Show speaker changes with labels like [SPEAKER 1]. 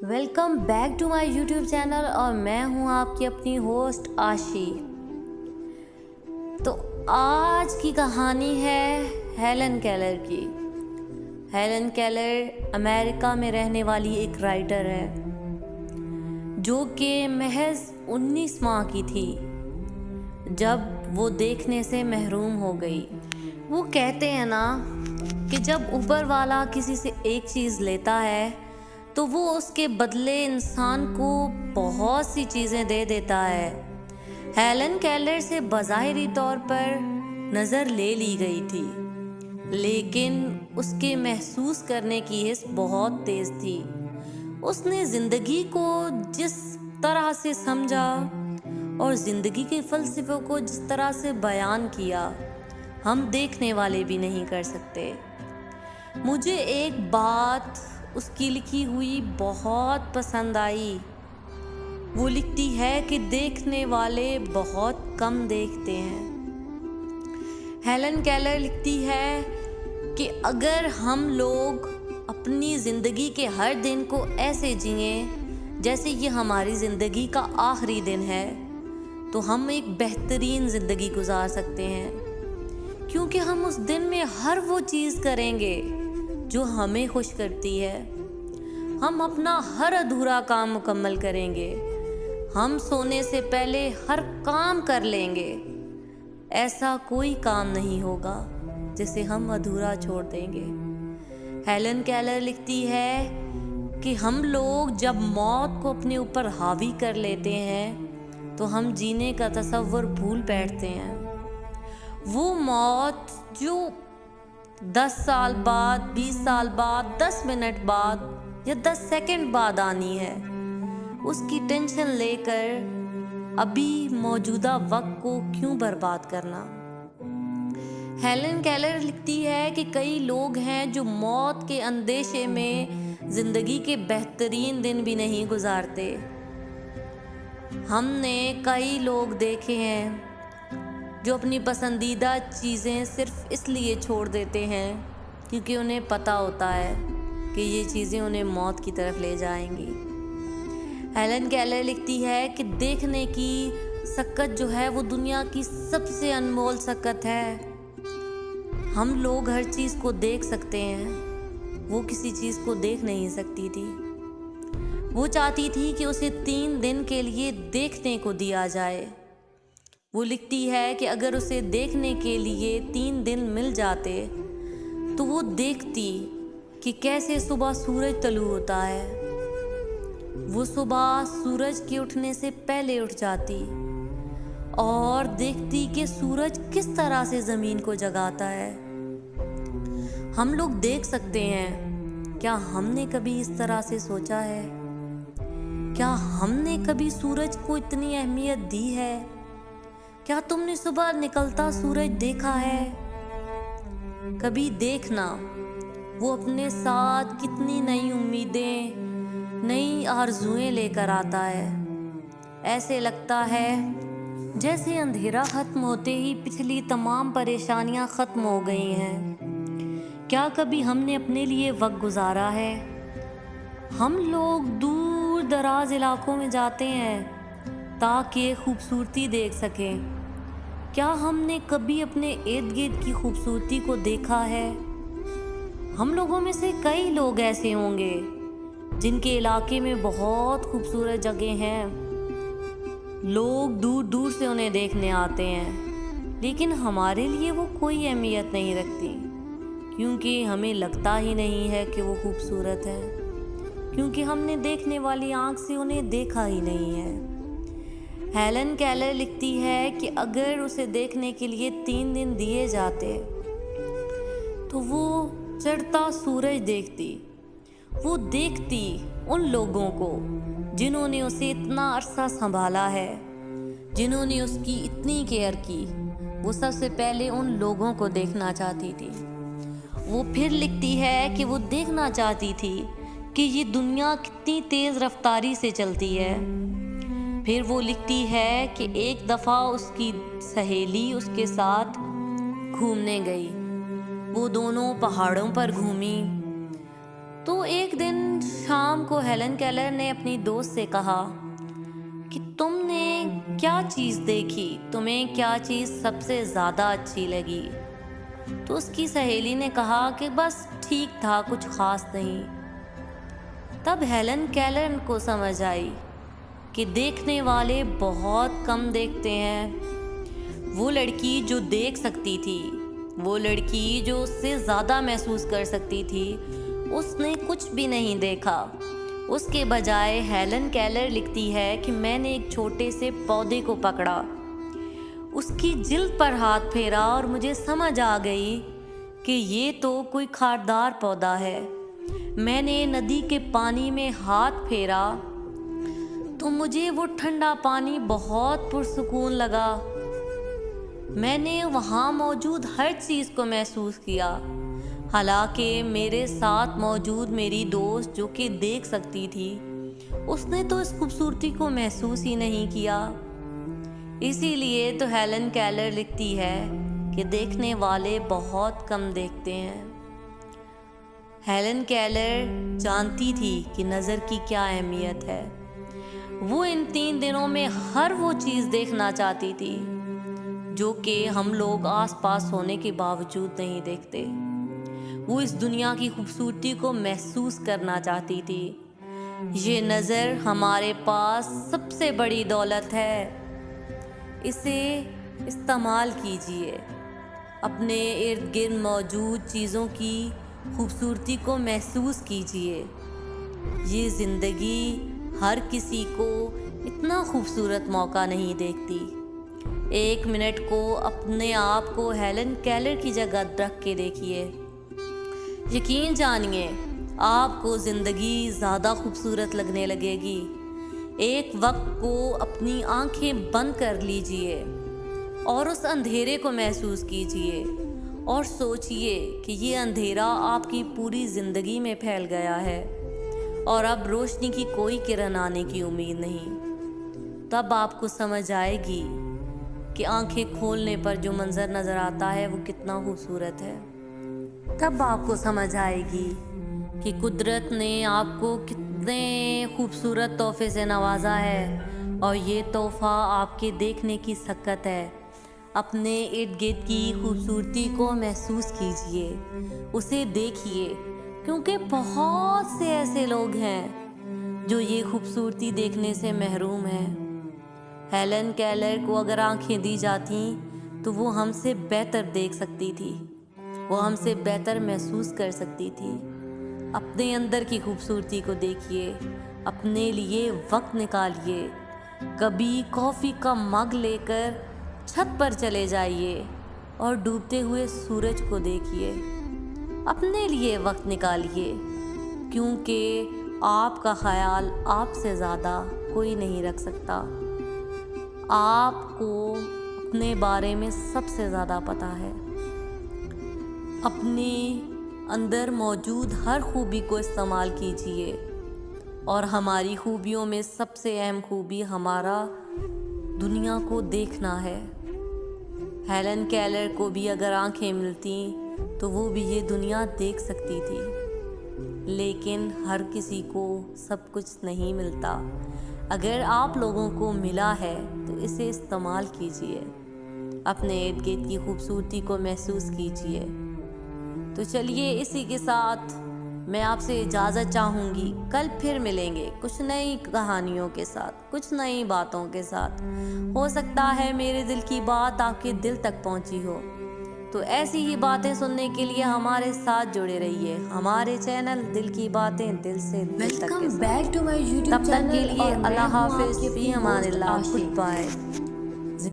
[SPEAKER 1] Welcome back to my YouTube channel और मैं हूं आपकी अपनी होस्ट आशी। तो आज की कहानी है हेलन केलर की। हेलन केलर अमेरिका में रहने वाली एक राइटर है जो कि महज 19 माह की थी जब वो देखने से महरूम हो गई। वो कहते हैं ना कि जब ऊपर वाला किसी से एक चीज़ लेता है तो वो उसके बदले इंसान को बहुत सी चीज़ें दे देता है। हेलन केलर से बज़ाहिरी तौर पर नज़र ले ली गई थी, लेकिन उसके महसूस करने की हिस्स बहुत तेज़ थी। उसने ज़िंदगी को जिस तरह से समझा और ज़िंदगी के फ़लसफ़े को जिस तरह से बयान किया, हम देखने वाले भी नहीं कर सकते। मुझे एक बात उसकी लिखी हुई बहुत पसंद आई। वो लिखती है कि देखने वाले बहुत कम देखते हैं। हेलन केलर लिखती है कि अगर हम लोग अपनी ज़िंदगी के हर दिन को ऐसे जिएं जैसे ये हमारी ज़िंदगी का आखिरी दिन है, तो हम एक बेहतरीन ज़िंदगी गुजार सकते हैं, क्योंकि हम उस दिन में हर वो चीज़ करेंगे जो हमें खुश करती है। हम अपना हर अधूरा काम मुकम्मल करेंगे। हम सोने से पहले हर काम कर लेंगे। ऐसा कोई काम नहीं होगा जिसे हम अधूरा छोड़ देंगे। हेलन केलर लिखती है कि हम लोग जब मौत को अपने ऊपर हावी कर लेते हैं तो हम जीने का तसव्वुर भूल बैठते हैं। वो मौत जो 10 साल बाद, 20 साल बाद, 10 मिनट बाद या 10 सेकंड बाद आनी है, उसकी टेंशन लेकर अभी मौजूदा वक्त को क्यों बर्बाद करना। हेलन केलर लिखती है कि कई लोग हैं जो मौत के अंदेशे में ज़िंदगी के बेहतरीन दिन भी नहीं गुजारते। हमने कई लोग देखे हैं जो अपनी पसंदीदा चीज़ें सिर्फ इसलिए छोड़ देते हैं क्योंकि उन्हें पता होता है कि ये चीज़ें उन्हें मौत की तरफ ले जाएंगी। हेलन केलर लिखती है कि देखने की सकत जो है वो दुनिया की सबसे अनमोल सकत है। हम लोग हर चीज़ को देख सकते हैं, वो किसी चीज़ को देख नहीं सकती थी। वो चाहती थी कि उसे 3 दिन के लिए देखने को दिया जाए। वो लिखती है कि अगर उसे देखने के लिए 3 दिन मिल जाते तो वो देखती कि कैसे सुबह सूरज तलू होता है। वो सुबह सूरज के उठने से पहले उठ जाती और देखती कि सूरज किस तरह से ज़मीन को जगाता है। हम लोग देख सकते हैं। क्या हमने कभी इस तरह से सोचा है? क्या हमने कभी सूरज को इतनी अहमियत दी है? क्या तुमने सुबह निकलता सूरज देखा है? कभी देखना वो अपने साथ कितनी नई उम्मीदें, नई आरज़ुएं लेकर आता है। ऐसे लगता है जैसे अंधेरा ख़त्म होते ही पिछली तमाम परेशानियां ख़त्म हो गई हैं। क्या कभी हमने अपने लिए वक्त गुजारा है? हम लोग दूर दराज इलाकों में जाते हैं ताकि खूबसूरती देख सकें। क्या हमने कभी अपने इर्द गिर्द की खूबसूरती को देखा है? हम लोगों में से कई लोग ऐसे होंगे जिनके इलाके में बहुत खूबसूरत जगह हैं। लोग दूर दूर से उन्हें देखने आते हैं, लेकिन हमारे लिए वो कोई अहमियत नहीं रखती, क्योंकि हमें लगता ही नहीं है कि वो खूबसूरत है, क्योंकि हमने देखने वाली आँख से उन्हें देखा ही नहीं है। हेलन केलर लिखती है कि अगर उसे देखने के लिए 3 दिन दिए जाते तो वो चढ़ता सूरज देखती। वो देखती उन लोगों को जिन्होंने उसे इतना अरसा संभाला है, जिन्होंने उसकी इतनी केयर की। वो सबसे पहले उन लोगों को देखना चाहती थी। वो फिर लिखती है कि वो देखना चाहती थी कि ये दुनिया कितनी तेज़ रफ्तारी से चलती है। फिर वो लिखती है कि एक दफ़ा उसकी सहेली उसके साथ घूमने गई। वो दोनों पहाड़ों पर घूमी। तो एक दिन शाम को हेलन केलर ने अपनी दोस्त से कहा कि तुमने क्या चीज़ देखी, तुम्हें क्या चीज़ सबसे ज़्यादा अच्छी लगी। तो उसकी सहेली ने कहा कि बस ठीक था, कुछ खास नहीं। तब हेलन केलर को समझ आई कि देखने वाले बहुत कम देखते हैं। वो लड़की जो देख सकती थी, वो लड़की जो उससे ज़्यादा महसूस कर सकती थी, उसने कुछ भी नहीं देखा। उसके बजाय हेलन केलर लिखती है कि मैंने एक छोटे से पौधे को पकड़ा, उसकी जिल्द पर हाथ फेरा और मुझे समझ आ गई कि ये तो कोई खारदार पौधा है। मैंने नदी के पानी में हाथ फेरा तो मुझे वो ठंडा पानी बहुत पुरसुकून लगा। मैंने वहाँ मौजूद हर चीज़ को महसूस किया। हालांकि मेरे साथ मौजूद मेरी दोस्त जो कि देख सकती थी, उसने तो इस खूबसूरती को महसूस ही नहीं किया। इसीलिए तो हेलन केलर लिखती है कि देखने वाले बहुत कम देखते हैं। हेलन केलर जानती थी कि नज़र की क्या अहमियत है। वो इन 3 दिनों में हर वो चीज़ देखना चाहती थी जो कि हम लोग आसपास होने के बावजूद नहीं देखते। वो इस दुनिया की खूबसूरती को महसूस करना चाहती थी। ये नज़र हमारे पास सबसे बड़ी दौलत है, इसे इस्तेमाल कीजिए। अपने इर्द गिर्द मौजूद चीज़ों की खूबसूरती को महसूस कीजिए। ये ज़िंदगी हर किसी को इतना खूबसूरत मौका नहीं देखती। 1 मिनट को अपने आप को हेलन केलर की जगह रख के देखिए। यकीन जानिए, आपको ज़िंदगी ज़्यादा खूबसूरत लगने लगेगी। एक वक्त को अपनी आंखें बंद कर लीजिए और उस अंधेरे को महसूस कीजिए और सोचिए कि ये अंधेरा आपकी पूरी ज़िंदगी में फैल गया है और अब रोशनी की कोई किरण आने की उम्मीद नहीं। तब आपको समझ आएगी कि आंखें खोलने पर जो मंजर नज़र आता है वो कितना खूबसूरत है। तब आपको समझ आएगी कि कुदरत ने आपको कितने खूबसूरत तोहफे से नवाजा है और ये तोहफा आपके देखने की सकत है। अपने इर्द गिर्द की खूबसूरती को महसूस कीजिए, उसे देखिए, क्योंकि बहुत से ऐसे लोग हैं जो ये खूबसूरती देखने से महरूम हैं। हेलन केलर को अगर आंखें दी जाती तो वो हमसे बेहतर देख सकती थी, वो हमसे बेहतर महसूस कर सकती थी। अपने अंदर की खूबसूरती को देखिए, अपने लिए वक्त निकालिए। कभी कॉफ़ी का मग लेकर छत पर चले जाइए और डूबते हुए सूरज को देखिए। अपने लिए वक्त निकालिए, क्योंकि आपका ख्याल आपसे ज़्यादा कोई नहीं रख सकता। आपको अपने बारे में सबसे ज़्यादा पता है। अपने अंदर मौजूद हर खूबी को इस्तेमाल कीजिए और हमारी खूबियों में सबसे अहम खूबी हमारा दुनिया को देखना है। हेलन केलर को भी अगर आंखें मिलती तो वो भी ये दुनिया देख सकती थी, लेकिन हर किसी को सब कुछ नहीं मिलता। अगर आप लोगों को मिला है तो इसे इस्तेमाल कीजिए, अपने इर्द गिर्द की खूबसूरती को महसूस कीजिए। तो चलिए, इसी के साथ मैं आपसे इजाज़त चाहूँगी। कल फिर मिलेंगे कुछ नई कहानियों के साथ, कुछ नई बातों के साथ। हो सकता है मेरे दिल की बात आपके दिल तक पहुँची हो। तो ऐसी ही बातें सुनने के लिए हमारे साथ जुड़े रहिए। हमारे चैनल दिल की बातें दिल से दिल तक के साथ।
[SPEAKER 2] बैक टू माय यूट्यूब
[SPEAKER 1] तब तक के लिए अल्लाह हाफिज़, फी अमानिल्लाह, गुड बाय।